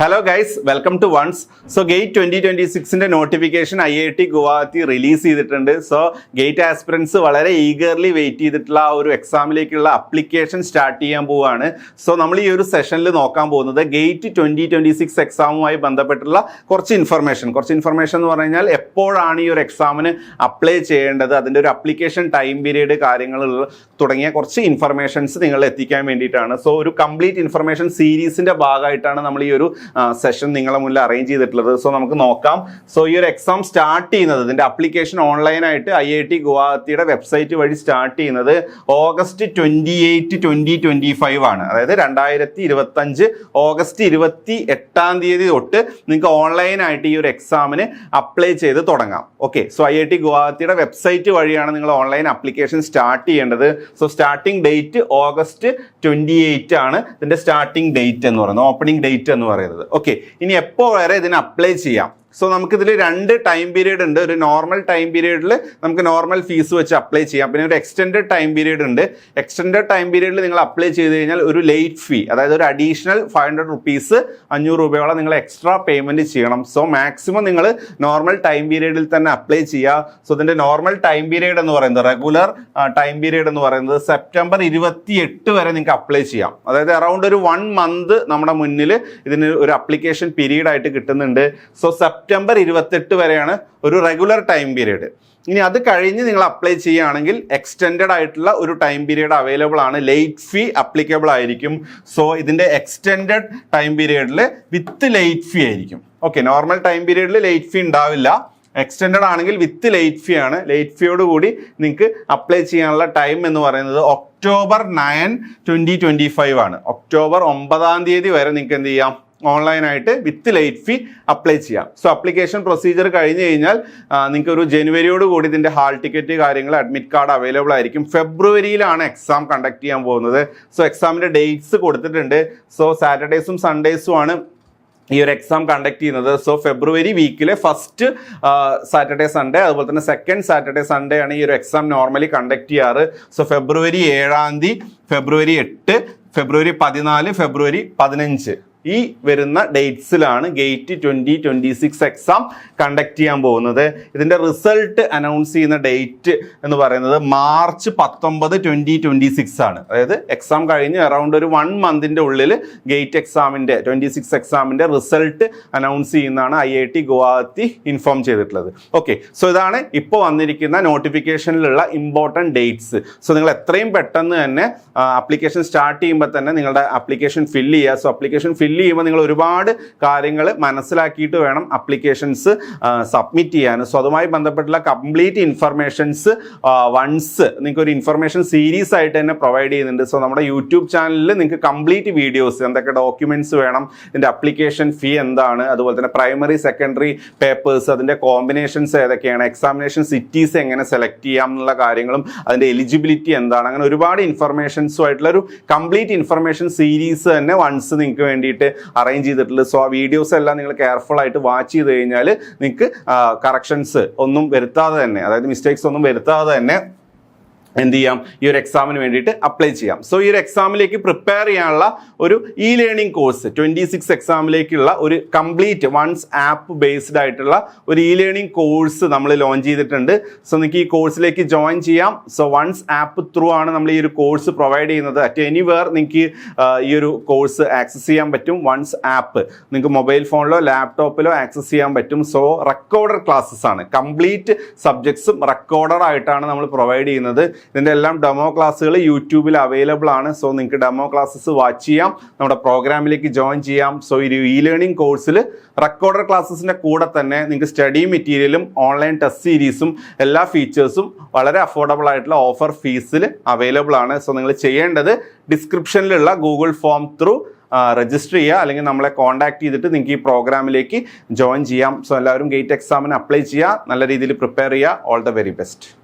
Hello guys, welcome to Once. So GATE 2026 notification IIT Guwahati release ചെയ്തിട്ടുണ്ട്. So gate aspirants വളരെ eagerly wait ചെയ്തിട്ടുള്ള ആ ഒരു എക്സാമിലേക്കുള്ള അപ്ലിക്കേഷൻ സ്റ്റാർട്ട് ചെയ്യാൻ പോവുകയാണ്. സോ നമ്മൾ ഈ ഒരു സെഷനിൽ നോക്കാൻ പോകുന്നത് ഗേറ്റ് 2026 എക്സാമുമായി ബന്ധപ്പെട്ടുള്ള കുറച്ച് ഇൻഫർമേഷൻ എന്ന് പറഞ്ഞു കഴിഞ്ഞാൽ എപ്പോഴാണ് ഈ ഒരു എക്സാമിന് അപ്ലൈ ചെയ്യേണ്ടത്, അതിൻ്റെ ഒരു അപ്ലിക്കേഷൻ ടൈം പീരീഡ്, കാര്യങ്ങൾ തുടങ്ങിയ കുറച്ച് ഇൻഫർമേഷൻസ് നിങ്ങളെ എത്തിക്കാൻ വേണ്ടിയിട്ടാണ്. സോ ഒരു കംപ്ലീറ്റ് ഇൻഫർമേഷൻ സീരീസിൻ്റെ ഭാഗമായിട്ടാണ് നമ്മൾ ഈ ഒരു സെഷൻ നിങ്ങളെ മുന്നിൽ അറേഞ്ച് ചെയ്തിട്ടുള്ളത്. സോ നമുക്ക് നോക്കാം. സോ ഈ ഒരു എക്സാം സ്റ്റാർട്ട് ചെയ്യുന്നത്, ഇതിൻ്റെ അപ്ലിക്കേഷൻ ഓൺലൈനായിട്ട് IIT ഗുവാഹത്തിയുടെ വെബ്സൈറ്റ് വഴി സ്റ്റാർട്ട് ചെയ്യുന്നത് August 28, 2025 ആണ്. അതായത് 2025 August 28 തൊട്ട് നിങ്ങൾക്ക് ഓൺലൈനായിട്ട് ഈ ഒരു എക്സാമിന് അപ്ലൈ ചെയ്ത് തുടങ്ങാം. ഓക്കെ, സോ IIT ഗുവാഹത്തിയുടെ വെബ്സൈറ്റ് വഴിയാണ് നിങ്ങൾ ഓൺലൈൻ അപ്ലിക്കേഷൻ സ്റ്റാർട്ട് ചെയ്യേണ്ടത്. സോ സ്റ്റാർട്ടിംഗ് ഡേറ്റ് August 28 ആണ് ഇതിൻ്റെ സ്റ്റാർട്ടിംഗ് ഡേറ്റ് എന്ന് പറയുന്നത്, ഓപ്പണിംഗ് ഡേറ്റ് എന്ന് പറയുന്നത്. ഓക്കെ, ഇനി എപ്പോൾ വരെ ഇതിന് അപ്ലൈ ചെയ്യാം? സോ നമുക്കിതിൽ രണ്ട് ടൈം പീരീഡ് ഉണ്ട്. ഒരു നോർമൽ ടൈം പീരീഡിൽ നമുക്ക് നോർമൽ ഫീസ് വെച്ച് അപ്ലൈ ചെയ്യാം. പിന്നെ ഒരു എക്സ്റ്റെൻഡഡ് ടൈം പീരീഡ് ഉണ്ട്. എക്സ്റ്റെൻഡഡ് ടൈം പീരീഡിൽ നിങ്ങൾ അപ്ലൈ ചെയ്ത് കഴിഞ്ഞാൽ ഒരു ലേറ്റ് ഫീ, അതായത് ഒരു അഡീഷണൽ 500 rupees, 500 രൂപയോളം നിങ്ങൾ എക്സ്ട്രാ പേയ്മെൻറ്റ് ചെയ്യണം. സോ മാക്സിമം നിങ്ങൾ നോർമൽ ടൈം പീരീഡിൽ തന്നെ അപ്ലൈ ചെയ്യുക. സോ ഇതിൻ്റെ നോർമൽ ടൈം പീരീഡ് എന്ന് പറയുന്നത്, റെഗുലർ ടൈം പീരീഡ് എന്ന് പറയുന്നത് September 28 വരെ നിങ്ങൾക്ക് അപ്ലൈ ചെയ്യാം. അതായത് അറൗണ്ട് ഒരു 1 month നമ്മുടെ മുന്നിൽ ഇതിന് ഒരു അപ്ലിക്കേഷൻ പീരീഡ് ആയിട്ട് കിട്ടുന്നുണ്ട്. സോ September 28 വരെയാണ് ഒരു റെഗുലർ ടൈം പീരീഡ്. ഇനി അത് കഴിഞ്ഞ് നിങ്ങൾ അപ്ലൈ ചെയ്യുകയാണെങ്കിൽ എക്സ്റ്റെൻഡഡ് ആയിട്ടുള്ള ഒരു ടൈം പീരീഡ് അവൈലബിൾ ആണ്. ലേറ്റ് ഫീ അപ്ലിക്കബിൾ ആയിരിക്കും. സോ ഇതിൻ്റെ എക്സ്റ്റെൻഡഡ് ടൈം പീരീഡിൽ വിത്ത് ലേറ്റ് ഫീ ആയിരിക്കും. ഓക്കെ, നോർമൽ ടൈം പീരീഡിൽ ലേറ്റ് ഫീ ഉണ്ടാവില്ല. എക്സ്റ്റെൻഡഡ് ആണെങ്കിൽ വിത്ത് ലേറ്റ് ഫീ ആണ്. ലേറ്റ് ഫീയോട് കൂടി നിങ്ങൾക്ക് അപ്ലൈ ചെയ്യാനുള്ള ടൈം എന്ന് പറയുന്നത് October 9, 2025 ആണ്. October 9 വരെ നിങ്ങൾക്ക് എന്ത് ചെയ്യാം? ഓൺലൈനായിട്ട് വിത്ത് ലേറ്റ് ഫീ അപ്ലൈ ചെയ്യാം. സോ അപ്ലിക്കേഷൻ പ്രൊസീജിയർ കഴിഞ്ഞ് കഴിഞ്ഞാൽ നിങ്ങൾക്ക് ഒരു ജനുവരിയോട് കൂടി ഇതിൻ്റെ ഹാൾ ടിക്കറ്റ്, കാര്യങ്ങൾ, അഡ്മിറ്റ് കാർഡ് അവൈലബിൾ ആയിരിക്കും. ഫെബ്രുവരിയിലാണ് എക്സാം കണ്ടക്ട് ചെയ്യാൻ പോകുന്നത്. സോ എക്സാമിൻ്റെ ഡേറ്റ്സ് കൊടുത്തിട്ടുണ്ട്. സോ സാറ്റർഡേസും സൺഡേസും ആണ് ഈ ഒരു എക്സാം കണ്ടക്ട് ചെയ്യുന്നത്. സോ ഫെബ്രുവരി വീക്കിലെ ഫസ്റ്റ് സാറ്റർഡേ സൺഡേ, അതുപോലെ തന്നെ സെക്കൻഡ് സാറ്റർഡേ സൺഡേ ആണ് ഈ ഒരു എക്സാം നോർമലി കണ്ടക്ട് ചെയ്യാറ്. So February 7, February 8, February 14, February 15 ഈ വരുന്ന ഡേറ്റ്സിലാണ് ഗേറ്റ് 2026 എക്സാം കണ്ടക്ട് ചെയ്യാൻ പോകുന്നത്. ഇതിൻ്റെ റിസൾട്ട് അനൗൺസ് ചെയ്യുന്ന ഡേറ്റ് എന്ന് പറയുന്നത് March 19, 2026 ആണ്. അതായത് എക്സാം കഴിഞ്ഞ് അറൗണ്ട് ഒരു 1 month ഉള്ളിൽ ഗേറ്റ് എക്സാമിൻ്റെ 26 എക്സാമിൻ്റെ റിസൾട്ട് അനൗൺസ് ചെയ്യുന്നതാണ് IIT ഗുവാഹത്തി ഇൻഫോം ചെയ്തിട്ടുള്ളത്. ഓക്കെ, സോ ഇതാണ് ഇപ്പോൾ വന്നിരിക്കുന്ന നോട്ടിഫിക്കേഷനിലുള്ള ഇമ്പോർട്ടൻറ്റ് ഡേറ്റ്സ്. സോ നിങ്ങൾ എത്രയും പെട്ടെന്ന് തന്നെ ആപ്ലിക്കേഷൻ സ്റ്റാർട്ട് ചെയ്യുമ്പോൾ തന്നെ നിങ്ങളുടെ ആപ്ലിക്കേഷൻ ഫില്ല് ചെയ്യുക. സോ ആപ്ലിക്കേഷൻ ഫില്ല് ചെയ്യുമ്പോൾ നിങ്ങൾ ഒരുപാട് കാര്യങ്ങൾ മനസ്സിലാക്കിയിട്ട് വേണം ആപ്ലിക്കേഷൻസ് സബ്മിറ്റ് ചെയ്യാൻ. സോ അതുമായി ബന്ധപ്പെട്ടുള്ള കംപ്ലീറ്റ് ഇൻഫർമേഷൻസ് വൺസ് നിങ്ങൾക്ക് ഒരു ഇൻഫർമേഷൻ സീരീസ് ആയിട്ട് തന്നെ പ്രൊവൈഡ് ചെയ്യുന്നുണ്ട്. സോ നമ്മുടെ യൂട്യൂബ് ചാനലിൽ നിങ്ങൾക്ക് കംപ്ലീറ്റ് വീഡിയോസ്, എന്തൊക്കെ ഡോക്യുമെൻറ്റ്സ് വേണം, ഇതിൻ്റെ അപ്ലിക്കേഷൻ ഫീ എന്താണ്, അതുപോലെ തന്നെ പ്രൈമറി സെക്കൻഡറി പേപ്പേഴ്സ്, അതിൻ്റെ കോമ്പിനേഷൻസ് ഏതൊക്കെയാണ്, എക്സാമിനേഷൻ സിറ്റീസ് എങ്ങനെ സെലക്ട് ചെയ്യാം എന്നുള്ള കാര്യങ്ങളും അതിൻ്റെ എലിജിബിലിറ്റി എന്താണ്, അങ്ങനെ ഒരുപാട് ഇൻഫർമേഷൻസും ആയിട്ടുള്ള ഒരു കംപ്ലീറ്റ് ഇൻഫർമേഷൻ സീരീസ് തന്നെ വൺസ് നിങ്ങൾക്ക് വേണ്ടിയിട്ട് അറേഞ്ച് ചെയ്തിട്ടുള്ളത്. സോ ആ വീഡിയോസ് എല്ലാം നിങ്ങൾ കെയർഫുൾ ആയിട്ട് വാച്ച് ചെയ്ത് കഴിഞ്ഞാൽ നിങ്ങൾക്ക് കറക്ഷൻസ് ഒന്നും വരുത്താതെ തന്നെ, അതായത് മിസ്റ്റേക്സ് ഒന്നും വരുത്താതെ തന്നെ എന്ത് ചെയ്യാം? ഈ ഒരു എക്സാമിന് വേണ്ടിയിട്ട് അപ്ലൈ ചെയ്യാം. സോ ഈ ഒരു എക്സാമിലേക്ക് പ്രിപ്പയർ ചെയ്യാനുള്ള ഒരു ലേണിംഗ് കോഴ്സ്, 26 എക്സാമിലേക്കുള്ള ഒരു കംപ്ലീറ്റ് വൺസ് ആപ്പ് ബേസ്ഡ് ആയിട്ടുള്ള ഒരു ലേണിംഗ് കോഴ്സ് നമ്മൾ ലോഞ്ച് ചെയ്തിട്ടുണ്ട്. സോ നിങ്ങൾക്ക് ഈ കോഴ്സിലേക്ക് ജോയിൻ ചെയ്യാം. സോ വൺസ് ആപ്പ് ത്രൂ ആണ് നമ്മൾ ഈ ഒരു കോഴ്സ് പ്രൊവൈഡ് ചെയ്യുന്നത്. അറ്റ് എനിവെയർ നിങ്ങൾക്ക് ഈ ഒരു കോഴ്സ് ആക്സസ് ചെയ്യാൻ പറ്റും. വൺസ് ആപ്പ് നിങ്ങൾക്ക് മൊബൈൽ ഫോണിലോ ലാപ്ടോപ്പിലോ ആക്സസ് ചെയ്യാൻ പറ്റും. സോ റെക്കോർഡർ ക്ലാസ്സസ് ആണ്, കംപ്ലീറ്റ് സബ്ജക്ട്സും റെക്കോർഡർ ആയിട്ടാണ് നമ്മൾ പ്രൊവൈഡ് ചെയ്യുന്നത്. ഇതിൻ്റെ എല്ലാം ഡെമോ ക്ലാസ്സുകൾ യൂട്യൂബിൽ അവൈലബിൾ ആണ്. സോ നിങ്ങൾക്ക് ഡെമോ ക്ലാസ്സസ് വാച്ച് ചെയ്യാം, നമ്മുടെ പ്രോഗ്രാമിലേക്ക് ജോയിൻ ചെയ്യാം. സോ ഈ ലേണിംഗ് കോഴ്സിൽ റെക്കോർഡർ ക്ലാസ്സസിൻ്റെ കൂടെ തന്നെ നിങ്ങൾക്ക് സ്റ്റഡി മെറ്റീരിയലും ഓൺലൈൻ ടെസ്റ്റ് സീരീസും എല്ലാ ഫീച്ചേഴ്സും വളരെ അഫോർഡബിൾ ആയിട്ടുള്ള ഓഫർ ഫീസിൽ അവൈലബിൾ ആണ്. സോ നിങ്ങൾ ചെയ്യേണ്ടത് ഡിസ്ക്രിപ്ഷനിലുള്ള ഗൂഗിൾ ഫോം ത്രൂ രജിസ്റ്റർ ചെയ്യുക, അല്ലെങ്കിൽ നമ്മളെ കോൺടാക്ട് ചെയ്തിട്ട് നിങ്ങൾക്ക് ഈ പ്രോഗ്രാമിലേക്ക് ജോയിൻ ചെയ്യാം. സോ എല്ലാവരും ഗേറ്റ് എക്സാമിന് അപ്ലൈ ചെയ്യുക, നല്ല രീതിയിൽ പ്രിപ്പയർ ചെയ്യുക. All the very best.